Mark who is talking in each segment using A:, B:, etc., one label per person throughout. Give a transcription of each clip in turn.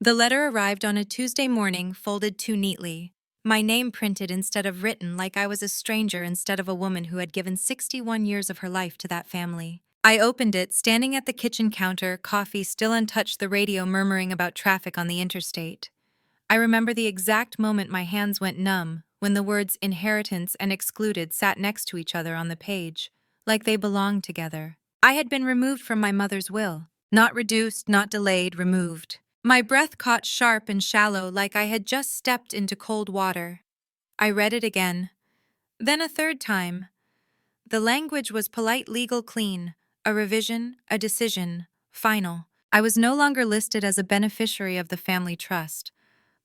A: The letter arrived on a Tuesday morning, folded too neatly. My name printed instead of written, like I was a stranger instead of a woman who had given 61 years of her life to that family. I opened it, standing at the kitchen counter, coffee still untouched, the radio murmuring about traffic on the interstate. I remember the exact moment my hands went numb, when the words inheritance and excluded sat next to each other on the page, like they belonged together. I had been removed from my mother's will. Not reduced, not delayed, removed. My breath caught sharp and shallow, like I had just stepped into cold water. I read it again. Then a third time. The language was polite, legal, clean. A revision, a decision, final. I was no longer listed as a beneficiary of the family trust.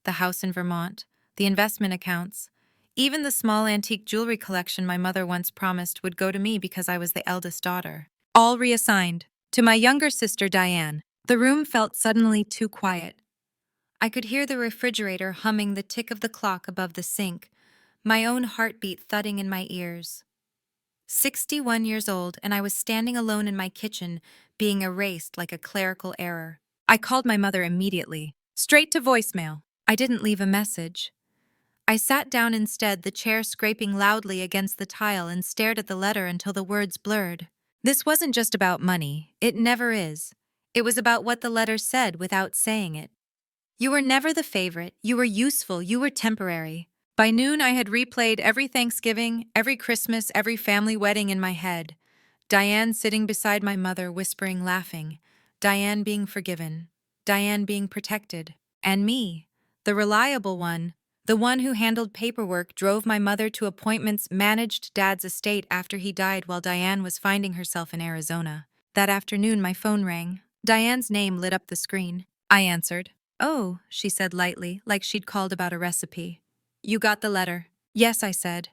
A: The house in Vermont, the investment accounts, even the small antique jewelry collection my mother once promised would go to me because I was the eldest daughter. All reassigned to my younger sister, Diane. The room felt suddenly too quiet. I could hear the refrigerator humming, the tick of the clock above the sink, my own heartbeat thudding in my ears. 61 years old, and I was standing alone in my kitchen, being erased like a clerical error. I called my mother immediately, straight to voicemail. I didn't leave a message. I sat down instead, the chair scraping loudly against the tile, and stared at the letter until the words blurred. This wasn't just about money. It never is. It was about what the letter said without saying it. You were never the favorite. You were useful. You were temporary. By noon, I had replayed every Thanksgiving, every Christmas, every family wedding in my head. Diane sitting beside my mother, whispering, laughing. Diane being forgiven. Diane being protected. And me, the reliable one, the one who handled paperwork, drove my mother to appointments, managed Dad's estate after he died while Diane was finding herself in Arizona. That afternoon, my phone rang. Diane's name lit up the screen. I answered. "Oh," she said lightly, like she'd called about a recipe. "You got the letter." "Yes," I said.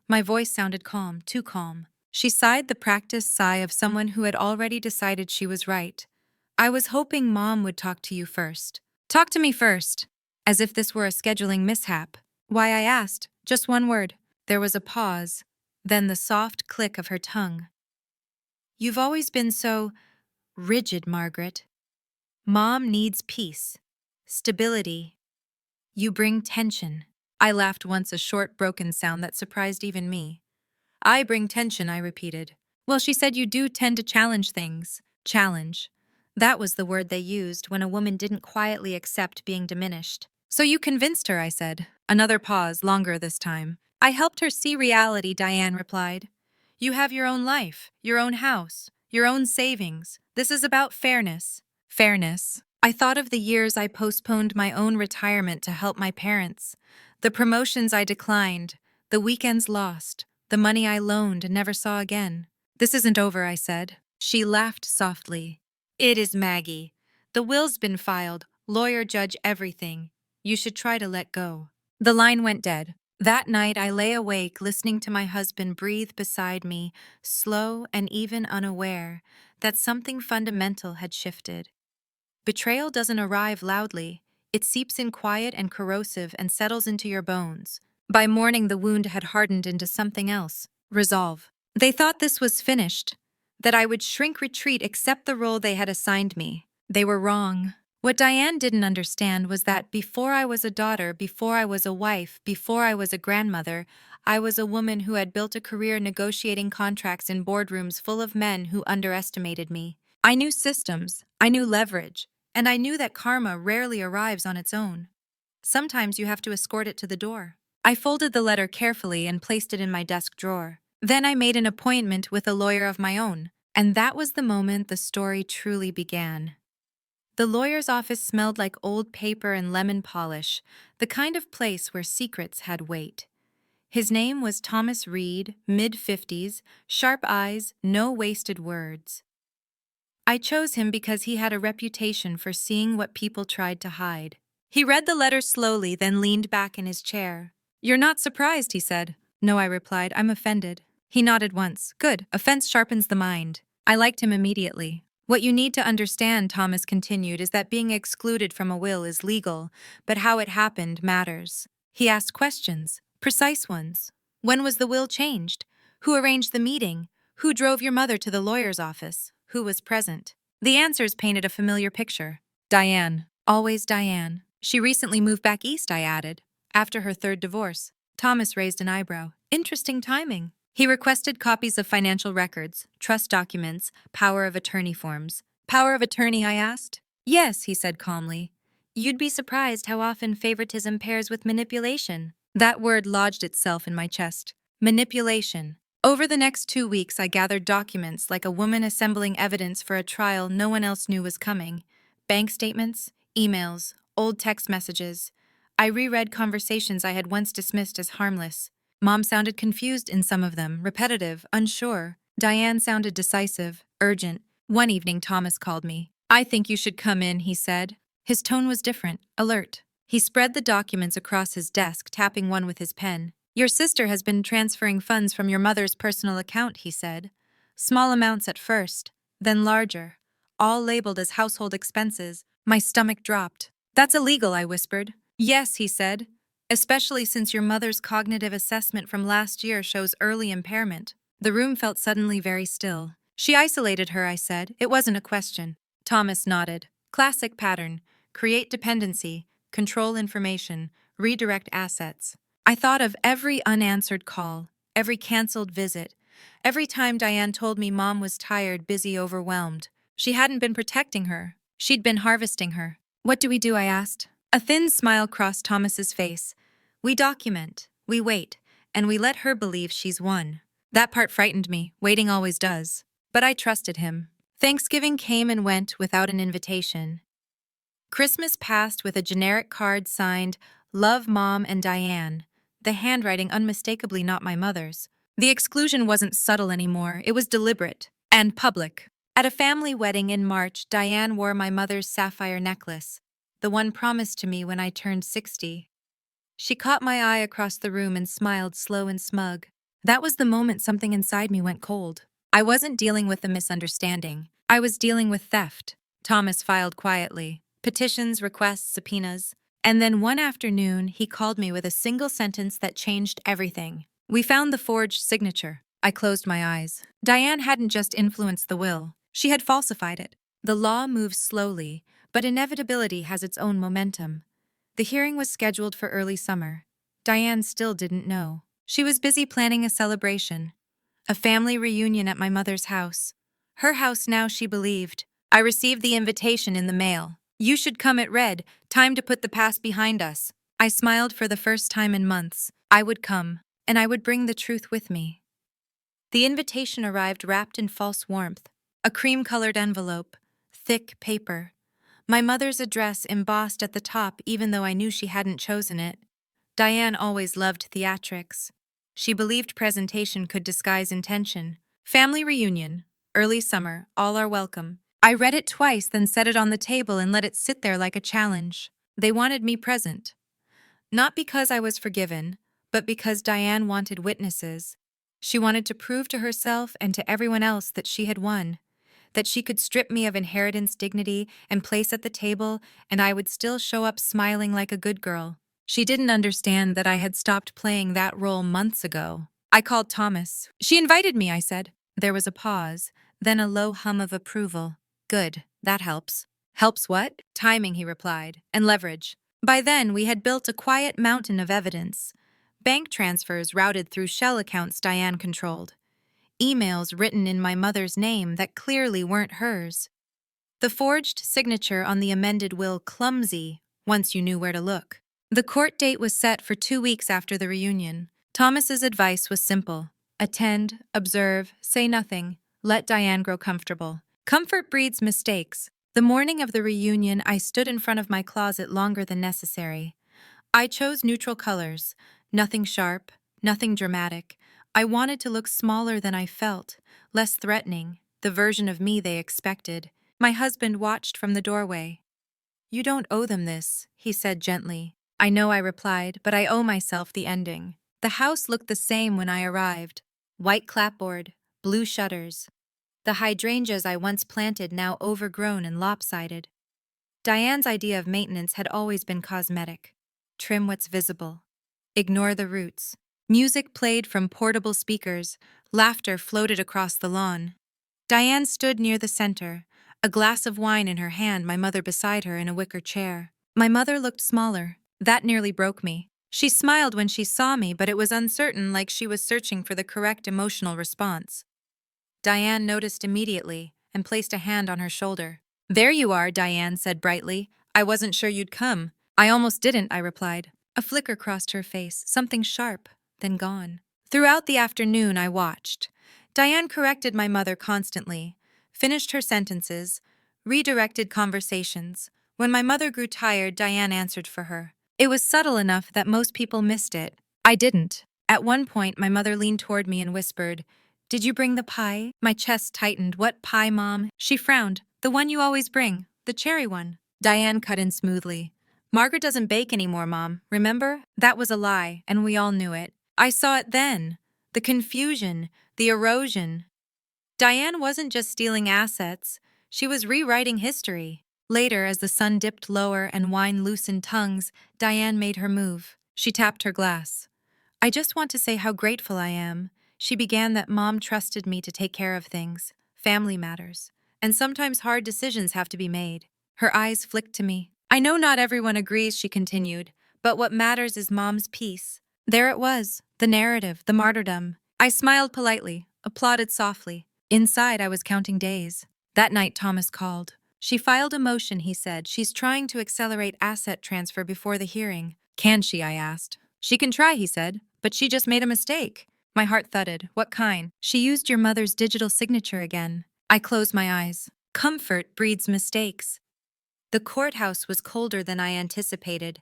A: My voice sounded calm, too calm. She sighed, the practiced sigh of someone who had already decided she was right. "I was hoping Mom would talk to you first." "Talk to me first." As if this were a scheduling mishap. "Why?" I asked. Just one word. There was a pause, then the soft click of her tongue. "You've always been so rigid, Margaret. Mom needs peace, stability. You bring tension." I laughed once, a short, broken sound that surprised even me. "I bring tension," I repeated. "Well, she said you do tend to challenge things." Challenge. That was the word they used when a woman didn't quietly accept being diminished. "So you convinced her," I said. Another pause, longer this time. "I helped her see reality," Diane replied. "You have your own life, your own house, your own savings. This is about fairness." Fairness. I thought of the years I postponed my own retirement to help my parents, the promotions I declined, the weekends lost, the money I loaned and never saw again. "This isn't over," I said. She laughed softly. "It is, Maggie. The will's been filed, lawyer, judge, everything. You should try to let go." The line went dead. That night I lay awake, listening to my husband breathe beside me, slow and even unaware that something fundamental had shifted. Betrayal doesn't arrive loudly. It seeps in quiet and corrosive and settles into your bones. By morning, the wound had hardened into something else. Resolve. They thought this was finished, that I would shrink, retreat, accept the role they had assigned me. They were wrong. What Diane didn't understand was that before I was a daughter, before I was a wife, before I was a grandmother, I was a woman who had built a career negotiating contracts in boardrooms full of men who underestimated me. I knew systems, I knew leverage, and I knew that karma rarely arrives on its own. Sometimes you have to escort it to the door. I folded the letter carefully and placed it in my desk drawer. Then I made an appointment with a lawyer of my own, and that was the moment the story truly began. The lawyer's office smelled like old paper and lemon polish, the kind of place where secrets had weight. His name was Thomas Reed, mid-50s, sharp eyes, no wasted words. I chose him because he had a reputation for seeing what people tried to hide. He read the letter slowly, then leaned back in his chair. "You're not surprised," he said. "No," I replied. "I'm offended." He nodded once. "Good. Offense sharpens the mind." I liked him immediately. "What you need to understand," Thomas continued, "is that being excluded from a will is legal, but how it happened matters." He asked questions, precise ones. "When was the will changed? Who arranged the meeting? Who drove your mother to the lawyer's office? Who was present?" The answers painted a familiar picture. Diane. Always Diane. She recently moved back east, I added. After her third divorce. Thomas raised an eyebrow. Interesting timing. He requested copies of financial records, trust documents, power of attorney forms. Power of attorney, I asked? Yes, he said calmly. You'd be surprised how often favoritism pairs with manipulation. That word lodged itself in my chest. Manipulation. Over the next 2 weeks, I gathered documents like a woman assembling evidence for a trial no one else knew was coming. Bank statements, emails, old text messages. I reread conversations I had once dismissed as harmless. Mom sounded confused in some of them, repetitive, unsure. Diane sounded decisive, urgent. One evening, Thomas called me. I think you should come in, he said. His tone was different, alert. He spread the documents across his desk, tapping one with his pen. Your sister has been transferring funds from your mother's personal account, he said. Small amounts at first, then larger, all labeled as household expenses. My stomach dropped. That's illegal, I whispered. Yes, he said, especially since your mother's cognitive assessment from last year shows early impairment. The room felt suddenly very still. She isolated her, I said. It wasn't a question. Thomas nodded. Classic pattern. Create dependency, control information, redirect assets. I thought of every unanswered call, every canceled visit, every time Diane told me Mom was tired, busy, overwhelmed. She hadn't been protecting her. She'd been harvesting her. What do we do, I asked. A thin smile crossed Thomas's face. We document, we wait, and we let her believe she's won. That part frightened me. Waiting always does. But I trusted him. Thanksgiving came and went without an invitation. Christmas passed with a generic card signed, Love Mom and Diane, the handwriting unmistakably not my mother's. The exclusion wasn't subtle anymore, it was deliberate and public. At a family wedding in March, Diane wore my mother's sapphire necklace, the one promised to me when I turned 60. She caught my eye across the room and smiled slow and smug. That was the moment something inside me went cold. I wasn't dealing with a misunderstanding. I was dealing with theft. Thomas filed quietly. Petitions, requests, subpoenas. And then one afternoon, he called me with a single sentence that changed everything. We found the forged signature. I closed my eyes. Diane hadn't just influenced the will. She had falsified it. The law moves slowly, but inevitability has its own momentum. The hearing was scheduled for early summer. Diane still didn't know. She was busy planning a celebration. A family reunion at my mother's house. Her house now, she believed. I received the invitation in the mail. You should come, it read. Time to put the past behind us. I smiled for the first time in months. I would come, and I would bring the truth with me. The invitation arrived wrapped in false warmth. A cream-colored envelope. Thick paper. My mother's address embossed at the top even though I knew she hadn't chosen it. Diane always loved theatrics. She believed presentation could disguise intention. Family reunion. Early summer. All are welcome. I read it twice, then set it on the table and let it sit there like a challenge. They wanted me present. Not because I was forgiven, but because Diane wanted witnesses. She wanted to prove to herself and to everyone else that she had won, that she could strip me of inheritance, dignity, and place at the table, and I would still show up smiling like a good girl. She didn't understand that I had stopped playing that role months ago. I called Thomas. She invited me, I said. There was a pause, then a low hum of approval. Good, that helps. Helps what? Timing, he replied, and leverage. By then, we had built a quiet mountain of evidence. Bank transfers routed through shell accounts Diane controlled. Emails written in my mother's name that clearly weren't hers. The forged signature on the amended will clumsy, once you knew where to look. The court date was set for 2 weeks after the reunion. Thomas's advice was simple. Attend, observe, say nothing. Let Diane grow comfortable. Comfort breeds mistakes. The morning of the reunion, I stood in front of my closet longer than necessary. I chose neutral colors. Nothing sharp, nothing dramatic. I wanted to look smaller than I felt, less threatening, the version of me they expected. My husband watched from the doorway. You don't owe them this, he said gently. I know, I replied, but I owe myself the ending. The house looked the same when I arrived. White clapboard, blue shutters. The hydrangeas I once planted now overgrown and lopsided. Diane's idea of maintenance had always been cosmetic. Trim what's visible. Ignore the roots. Music played from portable speakers. Laughter floated across the lawn. Diane stood near the center, a glass of wine in her hand, my mother beside her in a wicker chair. My mother looked smaller. That nearly broke me. She smiled when she saw me, but it was uncertain, like she was searching for the correct emotional response. Diane noticed immediately and placed a hand on her shoulder. "There you are," Diane said brightly. "I wasn't sure you'd come." "I almost didn't," I replied. A flicker crossed her face, something sharp, then gone. Throughout the afternoon, I watched. Diane corrected my mother constantly, finished her sentences, redirected conversations. When my mother grew tired, Diane answered for her. It was subtle enough that most people missed it. I didn't. At one point, my mother leaned toward me and whispered, "Did you bring the pie?" My chest tightened. "What pie, Mom?" She frowned. "The one you always bring, the cherry one." Diane cut in smoothly. "Margaret doesn't bake anymore, Mom. Remember? That was a lie, and we all knew it. I saw it then. The confusion, the erosion. Diane wasn't just stealing assets. She was rewriting history. Later, as the sun dipped lower and wine loosened tongues, Diane made her move. She tapped her glass. "I just want to say how grateful I am." She began that Mom trusted me to take care of things, family matters, and sometimes hard decisions have to be made. Her eyes flicked to me. "I know not everyone agrees," she continued, "but what matters is Mom's peace." There it was, the narrative, the martyrdom. I smiled politely, applauded softly. Inside, I was counting days. That night, Thomas called. "She filed a motion," he said. "She's trying to accelerate asset transfer before the hearing." "Can she?" I asked. "She can try," he said, "but she just made a mistake." My heart thudded. "What kind?" "She used your mother's digital signature again." I closed my eyes. Comfort breeds mistakes. The courthouse was colder than I anticipated,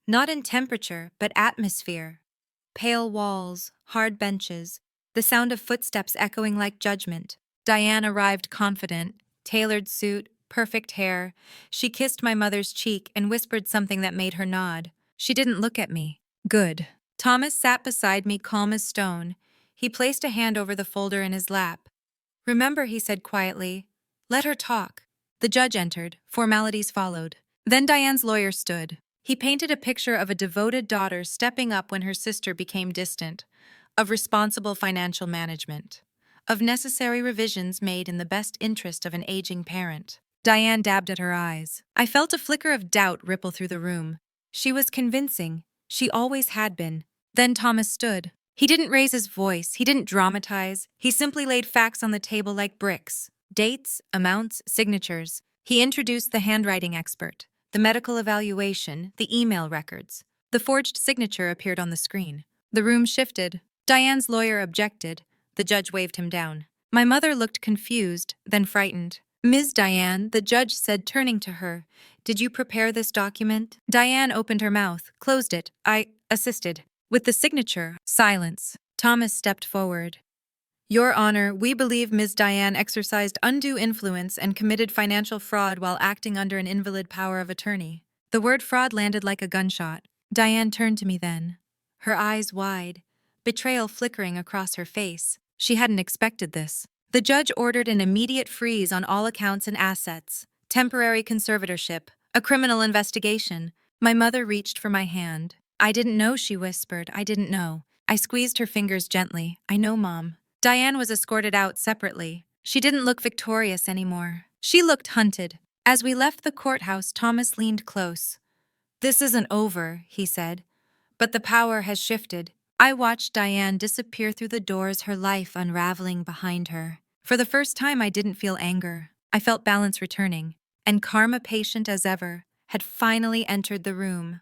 A: not in temperature, but atmosphere. Pale walls, hard benches, the sound of footsteps echoing like judgment. Diane arrived confident, tailored suit, perfect hair. She kissed my mother's cheek and whispered something that made her nod. She didn't look at me. Good. Thomas sat beside me, calm as stone. He placed a hand over the folder in his lap. "Remember," he said quietly, "let her talk." The judge entered. Formalities followed. Then Diane's lawyer stood. He painted a picture of a devoted daughter stepping up when her sister became distant, of responsible financial management, of necessary revisions made in the best interest of an aging parent. Diane dabbed at her eyes. I felt a flicker of doubt ripple through the room. She was convincing. She always had been. Then Thomas stood. He didn't raise his voice. He didn't dramatize. He simply laid facts on the table like bricks. Dates, amounts, signatures. He introduced the handwriting expert, the medical evaluation, the email records. The forged signature appeared on the screen. The room shifted. Diane's lawyer objected. The judge waved him down. My mother looked confused, then frightened. "Ms. Diane," the judge said, turning to her, "did you prepare this document?" Diane opened her mouth, closed it. "I assisted." With the signature, silence. Thomas stepped forward. "Your Honor, we believe Ms. Diane exercised undue influence and committed financial fraud while acting under an invalid power of attorney." The word fraud landed like a gunshot. Diane turned to me then, her eyes wide, betrayal flickering across her face. She hadn't expected this. The judge ordered an immediate freeze on all accounts and assets, temporary conservatorship, a criminal investigation. My mother reached for my hand. "I didn't know," she whispered. "I didn't know." I squeezed her fingers gently. "I know, Mom." Diane was escorted out separately. She didn't look victorious anymore. She looked hunted. As we left the courthouse, Thomas leaned close. "This isn't over," he said, "but the power has shifted." I watched Diane disappear through the doors, her life unraveling behind her. For the first time, I didn't feel anger. I felt balance returning, and karma, patient as ever, had finally entered the room.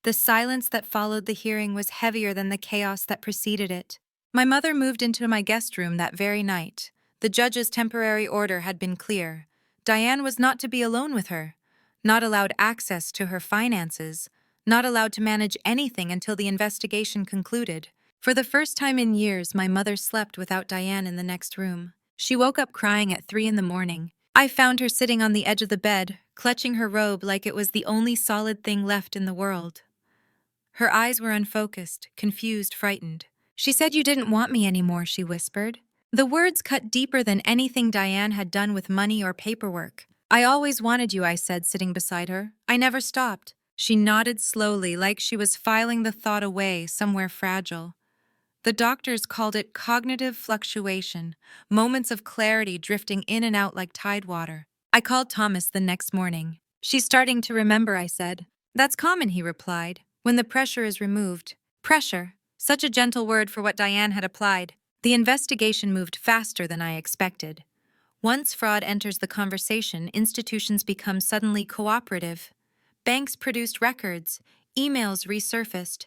A: The silence that followed the hearing was heavier than the chaos that preceded it. My mother moved into my guest room that very night. The judge's temporary order had been clear. Diane was not to be alone with her, not allowed access to her finances, not allowed to manage anything until the investigation concluded. For the first time in years, my mother slept without Diane in the next room. She woke up crying at 3 in the morning. I found her sitting on the edge of the bed, clutching her robe like it was the only solid thing left in the world. Her eyes were unfocused, confused, frightened. "She said you didn't want me anymore," she whispered. The words cut deeper than anything Diane had done with money or paperwork. "I always wanted you," I said, sitting beside her. "I never stopped." She nodded slowly, like she was filing the thought away somewhere fragile. The doctors called it cognitive fluctuation, moments of clarity drifting in and out like tidewater. I called Thomas the next morning. She's starting to remember, I said. That's common, he replied. When the pressure is removed. Pressure. Such a gentle word for what Diane had applied. The investigation moved faster than I expected. Once fraud enters the conversation, institutions become suddenly cooperative. Banks produced records, emails resurfaced.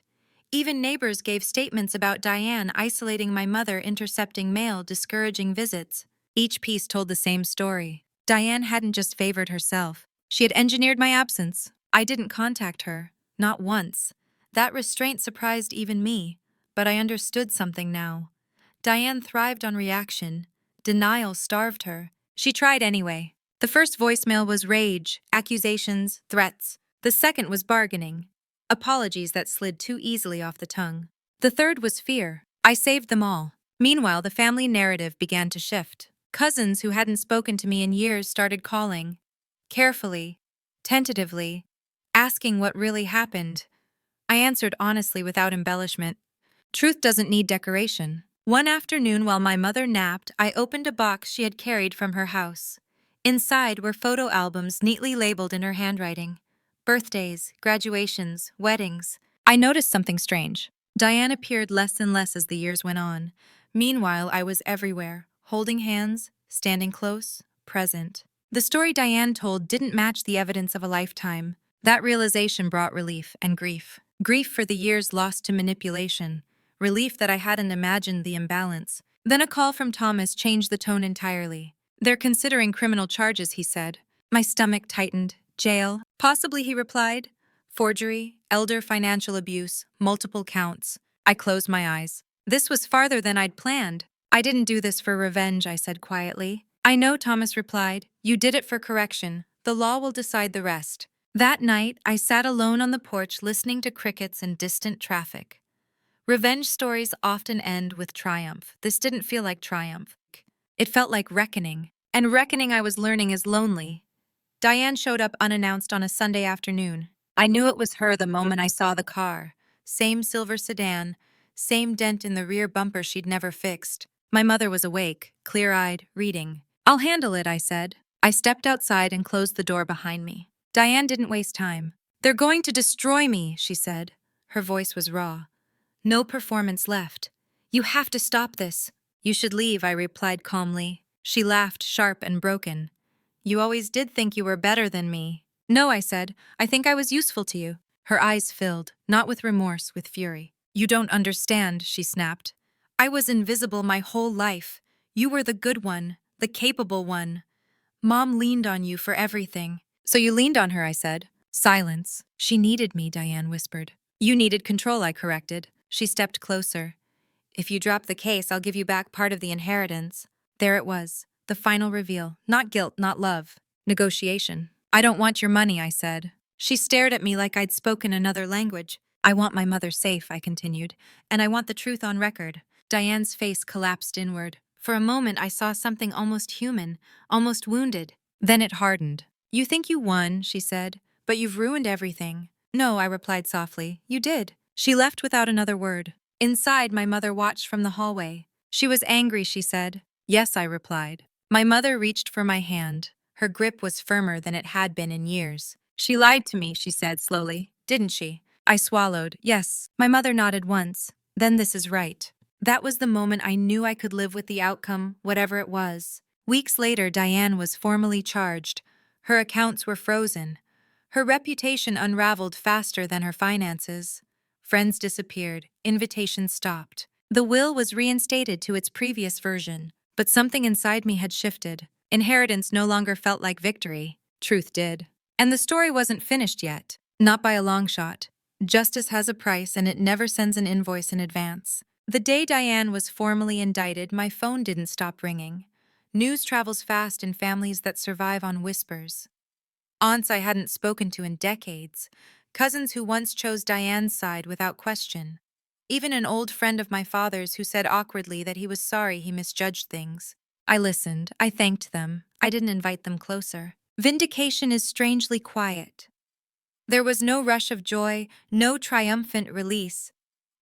A: Even neighbors gave statements about Diane isolating my mother, intercepting mail, discouraging visits. Each piece told the same story. Diane hadn't just favored herself. She had engineered my absence. I didn't contact her. Not once. That restraint surprised even me. But I understood something now. Diane thrived on reaction. Denial starved her. She tried anyway. The first voicemail was rage, accusations, threats. The second was bargaining. Apologies that slid too easily off the tongue. The third was fear. I saved them all. Meanwhile, the family narrative began to shift. Cousins who hadn't spoken to me in years started calling. Carefully, tentatively, asking what really happened. I answered honestly without embellishment. Truth doesn't need decoration. One afternoon while my mother napped, I opened a box she had carried from her house. Inside were photo albums neatly labeled in her handwriting. Birthdays, graduations, weddings. I noticed something strange. Diane appeared less and less as the years went on. Meanwhile, I was everywhere, holding hands, standing close, present. The story Diane told didn't match the evidence of a lifetime. That realization brought relief and grief. Grief for the years lost to manipulation. Relief that I hadn't imagined the imbalance. Then a call from Thomas changed the tone entirely. They're considering criminal charges, he said. My stomach tightened. Jail? Possibly, he replied. Forgery, elder financial abuse, multiple counts. I closed my eyes. This was farther than I'd planned. I didn't do this for revenge, I said quietly. I know, Thomas replied. You did it for correction. The law will decide the rest. That night, I sat alone on the porch listening to crickets and distant traffic. Revenge stories often end with triumph. This didn't feel like triumph. It felt like reckoning. And reckoning, I was learning, is lonely. Diane showed up unannounced on a Sunday afternoon. I knew it was her the moment I saw the car. Same silver sedan, same dent in the rear bumper she'd never fixed. My mother was awake, clear-eyed, reading. I'll handle it, I said. I stepped outside and closed the door behind me. Diane didn't waste time. They're going to destroy me, she said. Her voice was raw. No performance left. You have to stop this. You should leave, I replied calmly. She laughed, sharp and broken. You always did think you were better than me. No, I said. I think I was useful to you. Her eyes filled, not with remorse, with fury. You don't understand, she snapped. I was invisible my whole life. You were the good one, the capable one. Mom leaned on you for everything. So you leaned on her, I said. Silence. She needed me, Diane whispered. You needed control, I corrected. She stepped closer. If you drop the case, I'll give you back part of the inheritance. There it was, the final reveal. Not guilt, not love. Negotiation. I don't want your money, I said. She stared at me like I'd spoken another language. I want my mother safe, I continued, and I want the truth on record. Diane's face collapsed inward. For a moment, I saw something almost human, almost wounded. Then it hardened. You think you won, she said, but you've ruined everything. No, I replied softly. You did. She left without another word. Inside, my mother watched from the hallway. She was angry, she said. Yes, I replied. My mother reached for my hand. Her grip was firmer than it had been in years. She lied to me, she said slowly. Didn't she? I swallowed. Yes. My mother nodded once. Then this is right. That was the moment I knew I could live with the outcome, whatever it was. Weeks later, Diane was formally charged. Her accounts were frozen. Her reputation unraveled faster than her finances. Friends disappeared. Invitations stopped. The will was reinstated to its previous version. But something inside me had shifted. Inheritance no longer felt like victory. Truth did. And the story wasn't finished yet. Not by a long shot. Justice has a price, and it never sends an invoice in advance. The day Diane was formally indicted, my phone didn't stop ringing. News travels fast in families that survive on whispers. Aunts I hadn't spoken to in decades. Cousins who once chose Diane's side without question. Even an old friend of my father's who said awkwardly that he was sorry he misjudged things. I listened. I thanked them. I didn't invite them closer. Vindication is strangely quiet. There was no rush of joy, no triumphant release,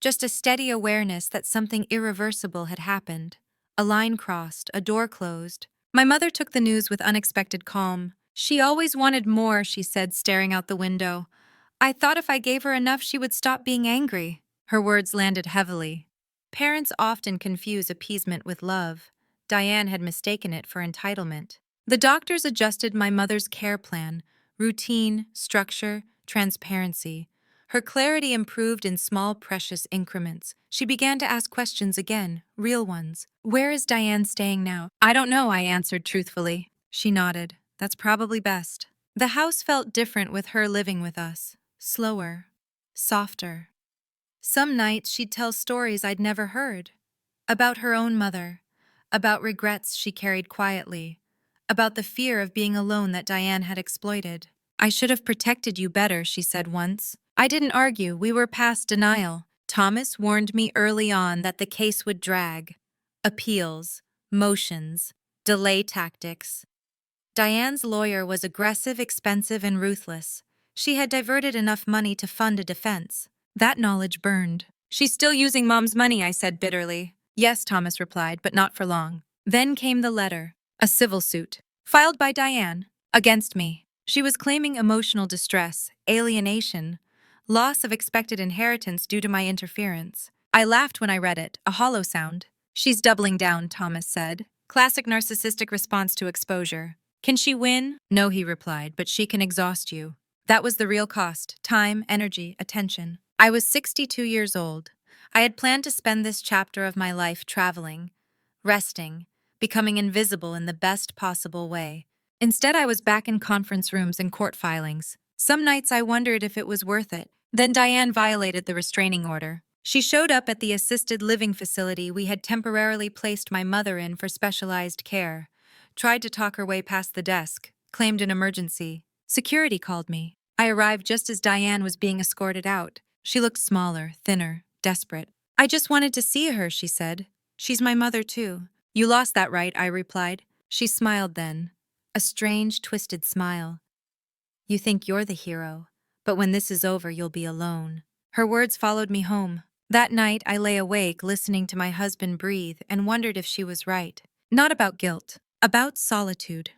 A: just a steady awareness that something irreversible had happened. A line crossed, a door closed, My mother took the news with unexpected calm. She always wanted more, she said, staring out the window. I thought if I gave her enough, she would stop being angry. Her words landed heavily. Parents often confuse appeasement with love. Diane had mistaken it for entitlement. The doctors adjusted my mother's care plan: routine, structure, transparency. Her clarity improved in small, precious increments. She began to ask questions again, real ones. Where is Diane staying now? I don't know, I answered truthfully. She nodded. That's probably best. The house felt different with her living with us. Slower, softer. Some nights she'd tell stories I'd never heard. About her own mother. About regrets she carried quietly. About the fear of being alone that Diane had exploited. I should have protected you better, she said once. I didn't argue, we were past denial. Thomas warned me early on that the case would drag. Appeals, motions, delay tactics. Diane's lawyer was aggressive, expensive, and ruthless. She had diverted enough money to fund a defense. That knowledge burned. She's still using Mom's money, I said bitterly. Yes, Thomas replied, but not for long. Then came the letter, a civil suit, filed by Diane, against me. She was claiming emotional distress, alienation, loss of expected inheritance due to my interference. I laughed when I read it, a hollow sound. She's doubling down, Thomas said. Classic narcissistic response to exposure. Can she win? No, he replied, but she can exhaust you. That was the real cost: time, energy, attention. I was 62 years old. I had planned to spend this chapter of my life traveling, resting, becoming invisible in the best possible way. Instead, I was back in conference rooms and court filings. Some nights I wondered if it was worth it. Then Diane violated the restraining order. She showed up at the assisted living facility we had temporarily placed my mother in for specialized care, tried to talk her way past the desk, claimed an emergency. Security called me. I arrived just as Diane was being escorted out. She looked smaller, thinner, desperate. I just wanted to see her, she said. She's my mother, too. You lost that right, I replied. She smiled then. A strange, twisted smile. You think you're the hero, but when this is over, you'll be alone. Her words followed me home. That night, I lay awake, listening to my husband breathe, and wondered if she was right. Not about guilt, about solitude.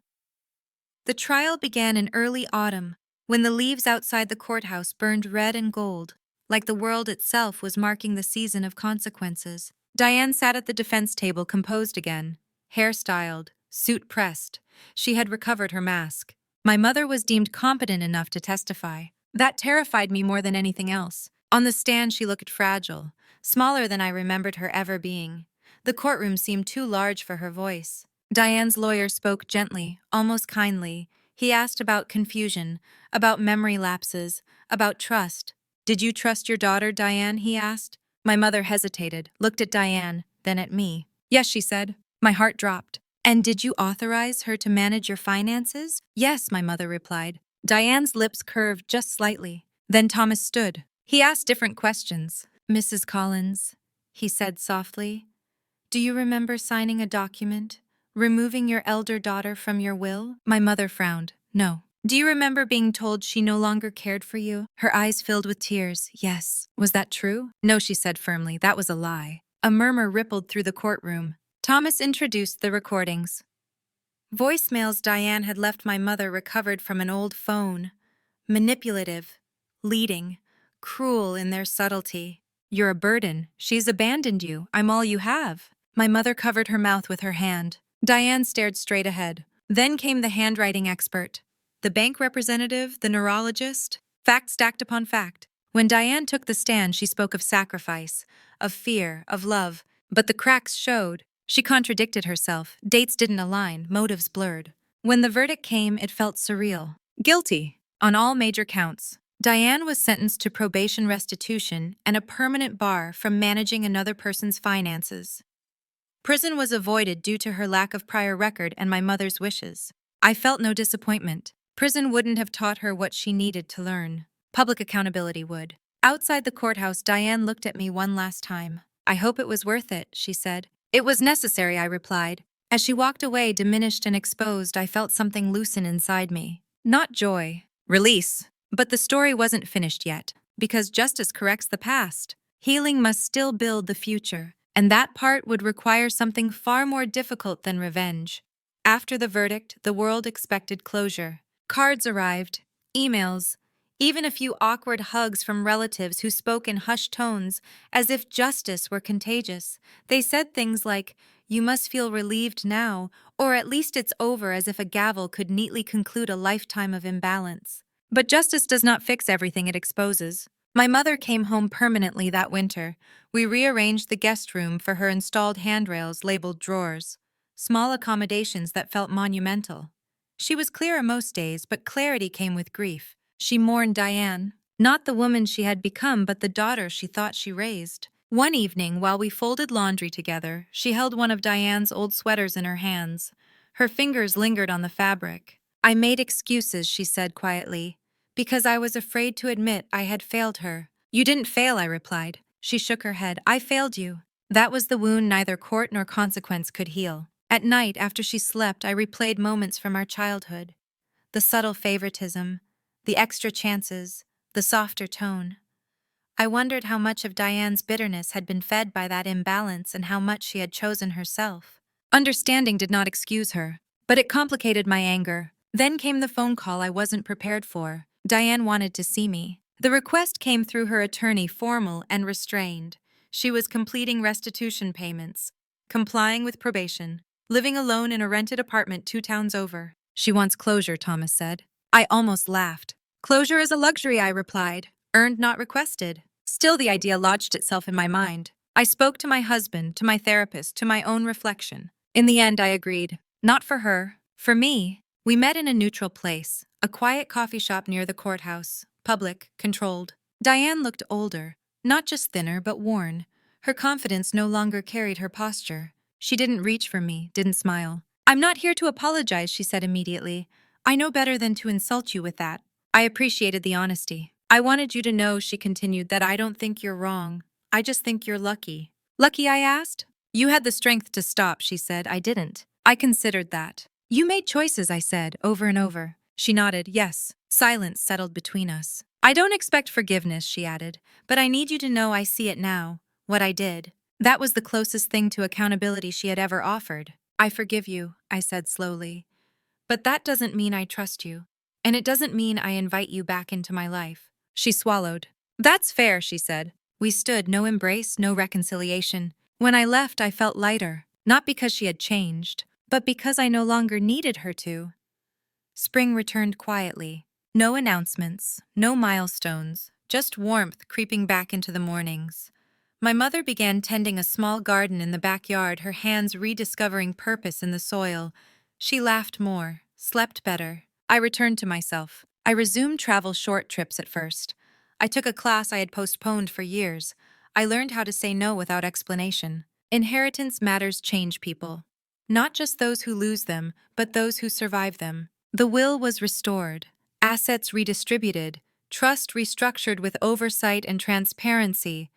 A: The trial began in early autumn, when the leaves outside the courthouse burned red and gold, like the world itself was marking the season of consequences. Diane sat at the defense table, composed again, hair styled, suit pressed. She had recovered her mask. My mother was deemed competent enough to testify. That terrified me more than anything else. On the stand, she looked fragile, smaller than I remembered her ever being. The courtroom seemed too large for her voice. Diane's lawyer spoke gently, almost kindly. He asked about confusion, about memory lapses, about trust. Did you trust your daughter, Diane? He asked. My mother hesitated, looked at Diane, then at me. Yes, she said. My heart dropped. And did you authorize her to manage your finances? Yes, my mother replied. Diane's lips curved just slightly. Then Thomas stood. He asked different questions. Mrs. Collins, he said softly, do you remember signing a document, removing your elder daughter from your will? My mother frowned. No. Do you remember being told she no longer cared for you? Her eyes filled with tears. Yes. Was that true? No, she said firmly. That was a lie. A murmur rippled through the courtroom. Thomas introduced the recordings. Voicemails Diane had left my mother recovered from an old phone. Manipulative, leading, cruel in their subtlety. You're a burden. She's abandoned you. I'm all you have. My mother covered her mouth with her hand. Diane stared straight ahead. Then came the handwriting expert. The bank representative, the neurologist. Fact stacked upon fact. When Diane took the stand, she spoke of sacrifice, of fear, of love. But the cracks showed. She contradicted herself. Dates didn't align, motives blurred. When the verdict came, it felt surreal. Guilty. On all major counts. Diane was sentenced to probation, restitution, and a permanent bar from managing another person's finances. Prison was avoided due to her lack of prior record and my mother's wishes. I felt no disappointment. Prison wouldn't have taught her what she needed to learn. Public accountability would. Outside the courthouse, Diane looked at me one last time. I hope it was worth it, she said. It was necessary, I replied. As she walked away, diminished and exposed, I felt something loosen inside me. Not joy, release. But the story wasn't finished yet, because justice corrects the past. Healing must still build the future, and that part would require something far more difficult than revenge. After the verdict, the world expected closure. Cards arrived, emails, even a few awkward hugs from relatives who spoke in hushed tones as if justice were contagious. They said things like, "You must feel relieved now," or "at least it's over," as if a gavel could neatly conclude a lifetime of imbalance. But justice does not fix everything it exposes. My mother came home permanently that winter. We rearranged the guest room for her, installed handrails labeled drawers, small accommodations that felt monumental. She was clearer most days, but clarity came with grief. She mourned Diane, not the woman she had become, but the daughter she thought she raised. One evening, while we folded laundry together, she held one of Diane's old sweaters in her hands. Her fingers lingered on the fabric. "I made excuses," she said quietly, "because I was afraid to admit I had failed her." "You didn't fail," I replied. She shook her head. "I failed you." That was the wound neither court nor consequence could heal. At night, after she slept, I replayed moments from our childhood. The subtle favoritism, the extra chances, the softer tone. I wondered how much of Diane's bitterness had been fed by that imbalance and how much she had chosen herself. Understanding did not excuse her, but it complicated my anger. Then came the phone call I wasn't prepared for. Diane wanted to see me. The request came through her attorney, formal and restrained. She was completing restitution payments, complying with probation, living alone in a rented apartment 2 towns over. "She wants closure," Thomas said. I almost laughed. "Closure is a luxury," I replied, "earned, not requested." Still, the idea lodged itself in my mind. I spoke to my husband, to my therapist, to my own reflection. In the end, I agreed. Not for her, for me. We met in a neutral place, a quiet coffee shop near the courthouse, public, controlled. Diane looked older, not just thinner but worn. Her confidence no longer carried her posture. She didn't reach for me, didn't smile. "I'm not here to apologize," she said immediately. "I know better than to insult you with that." I appreciated the honesty. "I wanted you to know," she continued, "that I don't think you're wrong. I just think you're lucky." "Lucky?" I asked. "You had the strength to stop," she said. "I didn't." I considered that. "You made choices," I said, over and over. She nodded, yes. Silence settled between us. "I don't expect forgiveness," she added, "but I need you to know I see it now, what I did." That was the closest thing to accountability she had ever offered. "I forgive you," I said slowly. "But that doesn't mean I trust you. And it doesn't mean I invite you back into my life." She swallowed. "That's fair," she said. We stood, no embrace, no reconciliation. When I left, I felt lighter, not because she had changed, but because I no longer needed her to. Spring returned quietly. No announcements, no milestones, just warmth creeping back into the mornings. My mother began tending a small garden in the backyard, her hands rediscovering purpose in the soil. She laughed more, slept better. I returned to myself. I resumed travel short trips at first. I took a class I had postponed for years. I learned how to say no without explanation. Inheritance matters change people. Not just those who lose them, but those who survive them. The will was restored, assets redistributed, trust restructured with oversight and transparency.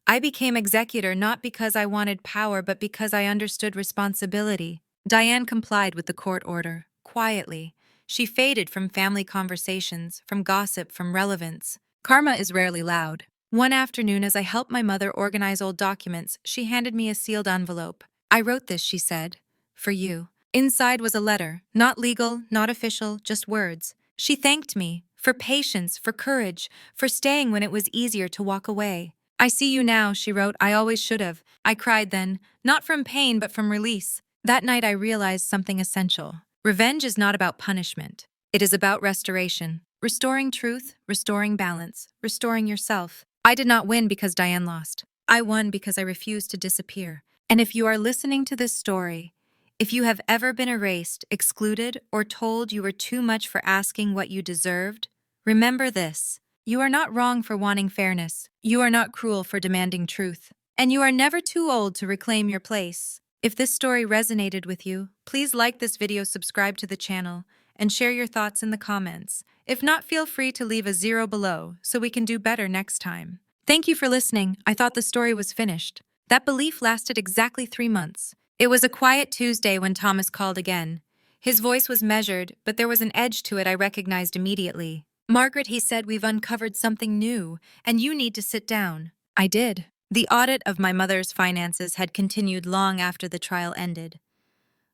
A: I became executor not because I wanted power, but because I understood responsibility. Diane complied with the court order, quietly. She faded from family conversations, from gossip, from relevance. Karma is rarely loud. One afternoon, as I helped my mother organize old documents, she handed me a sealed envelope. "I wrote this," she said, "for you." Inside was a letter, not legal, not official, just words. She thanked me for patience, for courage, for staying when it was easier to walk away. "I see you now," she wrote. "I always should have." I cried then, not from pain but from release. That night I realized something essential. Revenge is not about punishment. It is about restoration. Restoring truth, restoring balance, restoring yourself. I did not win because Diane lost. I won because I refused to disappear. And if you are listening to this story, if you have ever been erased, excluded, or told you were too much for asking what you deserved, remember this. You are not wrong for wanting fairness. You are not cruel for demanding truth. And you are never too old to reclaim your place. If this story resonated with you, please like this video, subscribe to the channel, and share your thoughts in the comments. If not, feel free to leave a 0 below so we can do better next time. Thank you for listening. I thought the story was finished. That belief lasted exactly 3 months. It was a quiet Tuesday when Thomas called again. His voice was measured, but there was an edge to it I recognized immediately. "Margaret," he said, "we've uncovered something new, and you need to sit down." I did. The audit of my mother's finances had continued long after the trial ended.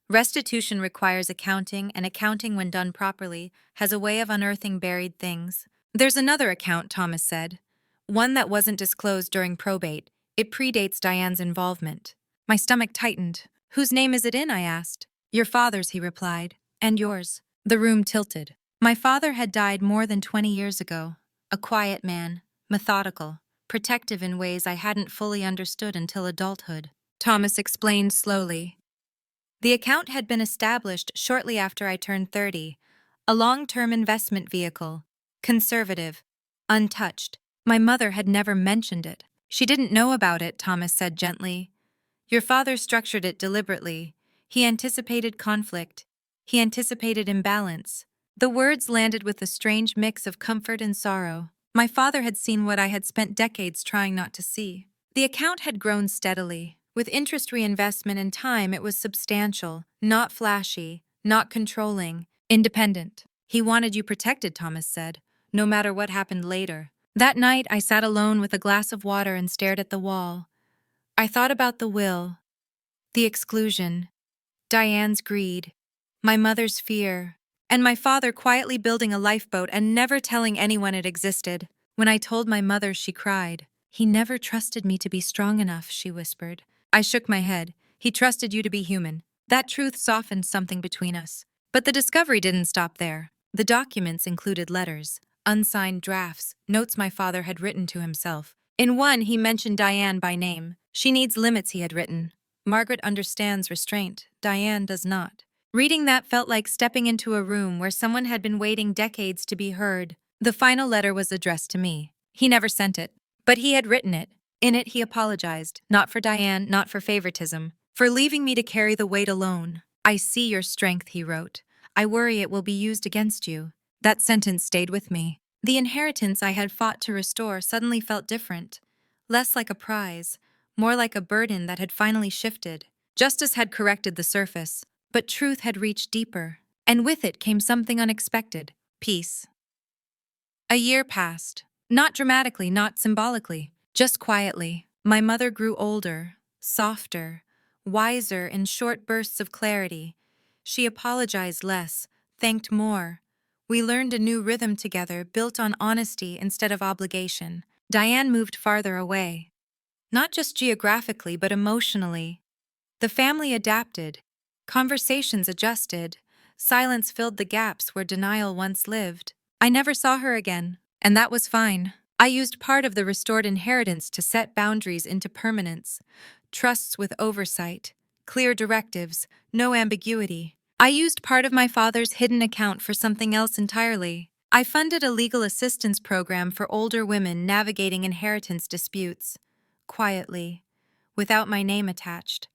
A: Restitution requires accounting, and accounting, when done properly, has a way of unearthing buried things. There's another account, Thomas said. One that wasn't disclosed during probate. It predates Diane's involvement. My stomach tightened. Whose name is it in? I asked. Your father's, he replied. And yours. The room tilted. My father had died more than 20 years ago. A quiet man, methodical, protective in ways I hadn't fully understood until adulthood. Thomas explained slowly. The account had been established shortly after I turned 30, a long-term investment vehicle, conservative, untouched. My mother had never mentioned it. She didn't know about it, Thomas said gently. Your father structured it deliberately. He anticipated conflict. He anticipated imbalance. The words landed with a strange mix of comfort and sorrow. My father had seen what I had spent decades trying not to see. The account had grown steadily. With interest reinvestment and time, it was substantial, not flashy, not controlling, independent. He wanted you protected, Thomas said, no matter what happened later. That night, I sat alone with a glass of water and stared at the wall. I thought about the will, the exclusion, Diane's greed, my mother's fear, and my father quietly building a lifeboat and never telling anyone it existed. When I told my mother, she cried. He never trusted me to be strong enough, she whispered. I shook my head. He trusted you to be human. That truth softened something between us. But the discovery didn't stop there. The documents included letters, unsigned drafts, notes my father had written to himself. In one, he mentioned Diane by name. She needs limits, he had written. Margaret understands restraint. Diane does not. Reading that felt like stepping into a room where someone had been waiting decades to be heard. The final letter was addressed to me. He never sent it, but he had written it. In it, he apologized, not for Diane, not for favoritism, for leaving me to carry the weight alone. I see your strength, he wrote. I worry it will be used against you. That sentence stayed with me. The inheritance I had fought to restore suddenly felt different. Less like a prize, more like a burden that had finally shifted. Justice had corrected the surface, but truth had reached deeper. And with it came something unexpected: peace. A year passed. Not dramatically, not symbolically, just quietly. My mother grew older, softer, wiser in short bursts of clarity. She apologized less, thanked more. We learned a new rhythm together, built on honesty instead of obligation. Diane moved farther away. Not just geographically, but emotionally. The family adapted. Conversations adjusted. Silence filled the gaps where denial once lived. I never saw her again, and that was fine. I used part of the restored inheritance to set boundaries into permanence. Trusts with oversight. Clear directives. No ambiguity. I used part of my father's hidden account for something else entirely. I funded a legal assistance program for older women navigating inheritance disputes. Quietly, without my name attached.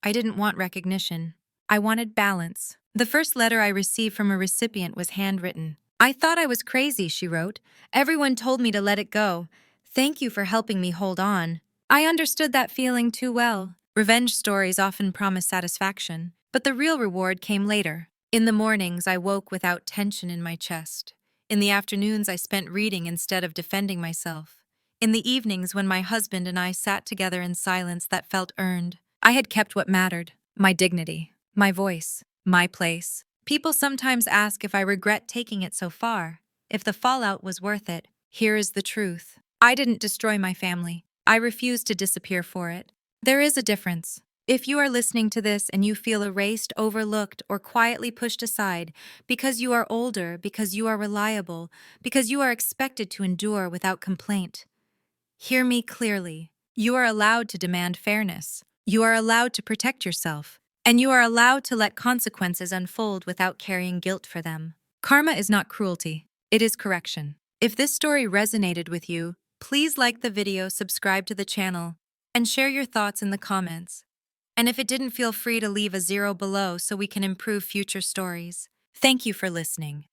A: I didn't want recognition. I wanted balance. The first letter I received from a recipient was handwritten. I thought I was crazy, she wrote. Everyone told me to let it go. Thank you for helping me hold on. I understood that feeling too well. Revenge stories often promise satisfaction, but the real reward came later. In the mornings, I woke without tension in my chest. In the afternoons, I spent reading instead of defending myself. In the evenings, when my husband and I sat together in silence that felt earned, I had kept what mattered: my dignity, my voice, my place. People sometimes ask if I regret taking it so far, if the fallout was worth it. Here is the truth. I didn't destroy my family. I refused to disappear for it. There is a difference. If you are listening to this and you feel erased, overlooked, or quietly pushed aside because you are older, because you are reliable, because you are expected to endure without complaint, hear me clearly. You are allowed to demand fairness. You are allowed to protect yourself. And you are allowed to let consequences unfold without carrying guilt for them. Karma is not cruelty. It is correction. If this story resonated with you, please like the video, subscribe to the channel, and share your thoughts in the comments. And if it didn't, feel free to leave a 0 below so we can improve future stories. Thank you for listening.